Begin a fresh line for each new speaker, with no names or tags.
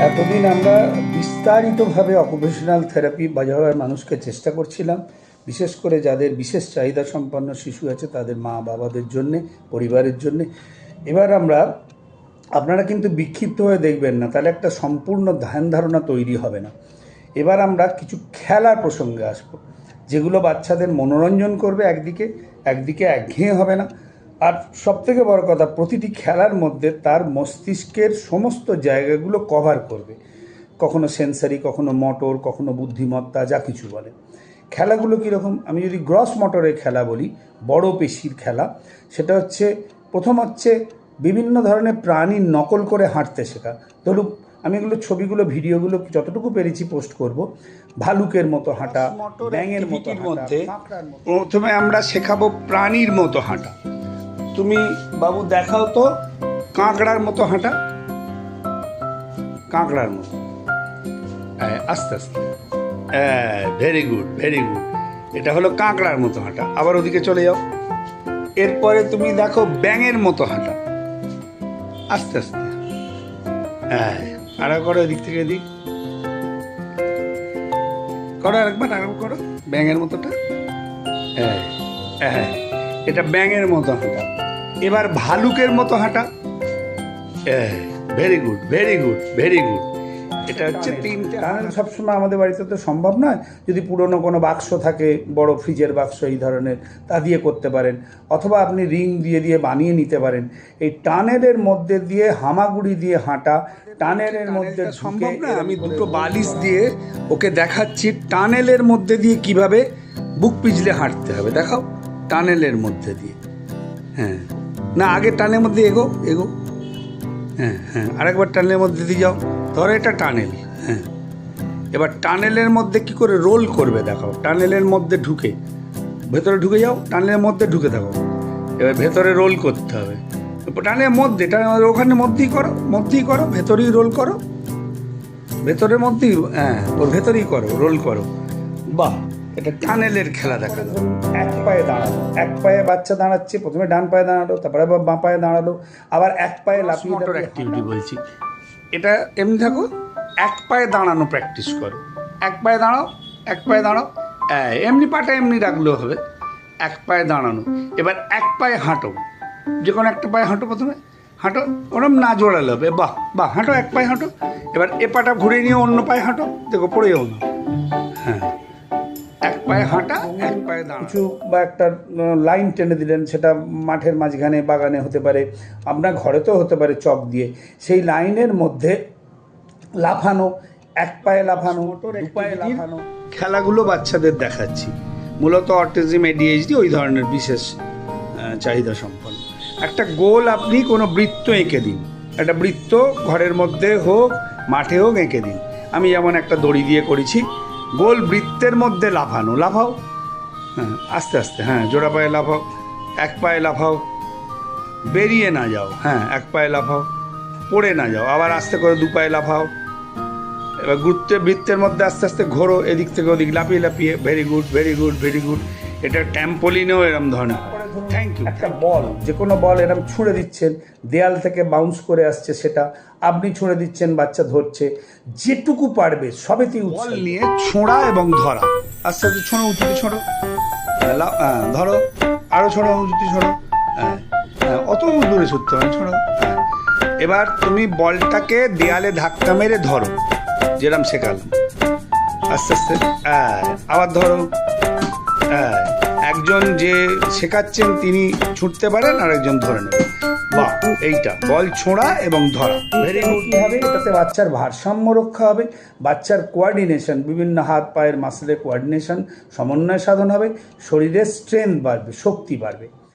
এতদিন আমরা বিস্তারিতভাবে অকুপেশনাল থেরাপি বাজাবার মানুষকে চেষ্টা করছিলাম, বিশেষ করে যাদের বিশেষ চাহিদা সম্পন্ন শিশু আছে তাদের মা বাবাদের জন্যে, পরিবারের জন্যে। এবার আপনারা কিন্তু বিক্ষিপ্ত হয়ে দেখবেন না, তাহলে একটা সম্পূর্ণ ধ্যান ধারণা তৈরি হবে না। এবার আমরা কিছু খেলার প্রসঙ্গে আসবো, যেগুলো বাচ্চাদের মনোরঞ্জন করবে, একদিকে একঘেয়ে হবে না। আর সবথেকে বড় কথা, প্রতিটি খেলার মধ্যে তার মস্তিষ্কের সমস্ত জায়গাগুলো কভার করবে, কখনো সেন্সারি, কখনো মোটর, কখনো বুদ্ধিমত্তা, যা কিছু বলে। খেলাগুলো কীরকম, আমি যদি গ্রস মোটরের খেলা বলি, বড় পেশির খেলা, সেটা হচ্ছে প্রথম হচ্ছে বিভিন্ন ধরনের প্রাণীর নকল করে হাঁটতে শেখা। ধরুন আমি এগুলো ছবিগুলো ভিডিওগুলো যতটুকু পেরেছি পোস্ট করব। ভালুকের মতো হাঁটা, ব্যাঙের মতো মধ্যে প্রথমে আমরা শেখাবো প্রাণীর মতো হাঁটা। তুমি বাবু দেখাও তো কাঁকড়ার মতো হাঁটা, কাঁকড়ার মতো, আস্তে আস্তে, ভেরি গুড ভেরি গুড। এটা হলো কাঁকড়ার মতো হাঁটা। আবার ওদিকে চলে যাও। এরপরে তুমি দেখো ব্যাঙের মতো হাঁটা, আস্তে আস্তে, আরো করো, এদিক থেকে এদিক করো, আরেকবার আরো করো ব্যাঙের মতোটা। এটা ব্যাঙের মতো হাঁটা। এবার ভালুকের মতো হাঁটা, very good very good very good. এটা হচ্ছে তিনটে। সবসময় আমাদের বাড়িতে তো সম্ভব নয়, যদি পুরনো কোনো বাক্স থাকে, বড় ফ্রিজের বাক্স এই ধরনের, তা দিয়ে করতে পারেন, অথবা আপনি রিং দিয়ে বানিয়ে নিতে পারেন। এই টানেলের মধ্যে দিয়ে হামাগুড়ি দিয়ে হাঁটা, টানেলের মধ্যে সম্ভব না, আমি দুটো বালিশ দিয়ে ওকে দেখাচ্ছি টানেলের মধ্যে দিয়ে কিভাবে বুক পিছলে হাঁটতে হবে। দেখাও টানেলের মধ্যে দিয়ে, হ্যাঁ না, আগে টানেলের মধ্যে এগো, হ্যাঁ আরেকবার টানেলের মধ্যে দিয়ে যাও। ধরো এটা টানেল, হ্যাঁ এবার টানেলের মধ্যে কি করে রোল করবে দেখাও। টানেলের মধ্যে ঢুকে ভেতরে ঢুকে যাও, টানেলের মধ্যে ঢুকে থাকো, এবার ভেতরে রোল করতে হবে। টানেলের মধ্যে, ওখানে মধ্যেই করো, ভেতরেই রোল করো, ভেতরের মধ্যেই, হ্যাঁ ওর ভেতরেই করো, রোল করো। বাহ, এটা টানেলের খেলা দেখা। এক পায়ে দাঁড়ানো, এক পায়ে বাচ্চা দাঁড়াচ্ছে, প্রথমে ডান পায়ে দাঁড়ালো, তারপরে আবার বাঁ পায়ে দাঁড়ালো, আবার এক পায়ে লাফিয়ে মোটর অ্যাক্টিভিটি বলছি। এটা এমনি থাকো, এক পায়ে দাঁড়ানো প্র্যাকটিস করো, এক পায়ে দাঁড়াও, এক পায়ে দাঁড়াও, এমনি পাটা এমনি রাখলেও হবে, এক পায়ে দাঁড়ানো। এবার এক পায়ে হাঁটো, যে কোনো একটা পায়ে হাঁটো, প্রথমে হাঁটো, ওরম না জোড়ালে হবে। বাহ হাঁটো, এক পায়ে হাঁটো। এবার এ পাটা ঘুরে নিয়ে অন্য পায়ে হাঁটো, দেখো পড়ে যাও না, হ্যাঁ এক পায়ে হাঁটা, এক পায়ে দাঁড়ানো। কিছু বা একটা লাইন টেনে দিলেন, সেটা মাঠের মাঝখানে, বাগানে হতে পারে, আপনার ঘরেতেও হতে পারে, চক দিয়ে সেই লাইনের মধ্যে লাফানো, এক পায়ে লাফানো, দু পায়ে লাফানো খেলাগুলো বাচ্চাদের দেখাচ্ছি। মূলত অটিজম, এডিএইচডি ওই ধরনের বিশেষ চাহিদা সম্পন্ন। একটা গোল আপনি কোনো বৃত্ত এঁকে দিন, একটা বৃত্ত ঘরের মধ্যে হোক মাঠে হোক এঁকে দিন। আমি যেমন একটা দড়ি দিয়ে করেছি, গোল বৃত্তের মধ্যে লাফাও, হ্যাঁ আস্তে আস্তে, হ্যাঁ জোড়া পায়ে লাফাও, এক পায়ে লাফাও, বেরিয়ে না যাও, হ্যাঁ এক পায়ে লাফাও, পড়ে না যাও, আবার আস্তে করে দু পায়ে লাফাও। এবার বৃত্তের মধ্যে আস্তে আস্তে ঘোরো, এদিক থেকে ওদিক লাফিয়ে, very good very good very good. এটা ট্যাম্পোলিনেও এরম ধরনের। Thank you. একটা বল, যে কোনো বল এরম ছুঁড়ে দিচ্ছেন, দেয়াল থেকে বাউন্স করে আসছে, সেটা আপনি ছুঁড়ে দিচ্ছেন, বাচ্চা ধরছে, যেটুকু পারবে সবেতেই বল নিয়ে ছোঁড়া এবং ধরা। আস্তে আস্তে ছোঁড়ো, উঁচুতে ছোঁড়ো, ধরো, আরও ছোঁড়ো, উঁচুতে ছোঁড়ো, অত দূরে ছুটতে হবে, ছোঁড়ো। এবার তুমি বলটাকে দেয়ালে ধাক্কা মেরে ধরো, যেরম শেখালাম, আস্তে আস্তে, আবার ধরো। একজন যে শেখাচ্ছেন তিনি ছুটতে পারেন, আর একজন ধরে নেবেন। বাহ, এইটা বল ছোঁড়া এবং ধরা, ভেরি গুড। কী হবে, এটাতে বাচ্চার ভারসাম্য রক্ষা হবে, বাচ্চার কোয়ার্ডিনেশন, বিভিন্ন হাত পায়ের মাসেলের কোয়ার্ডিনেশন, সমন্বয় সাধন হবে, শরীরের স্ট্রেংথ বাড়বে, শক্তি বাড়বে।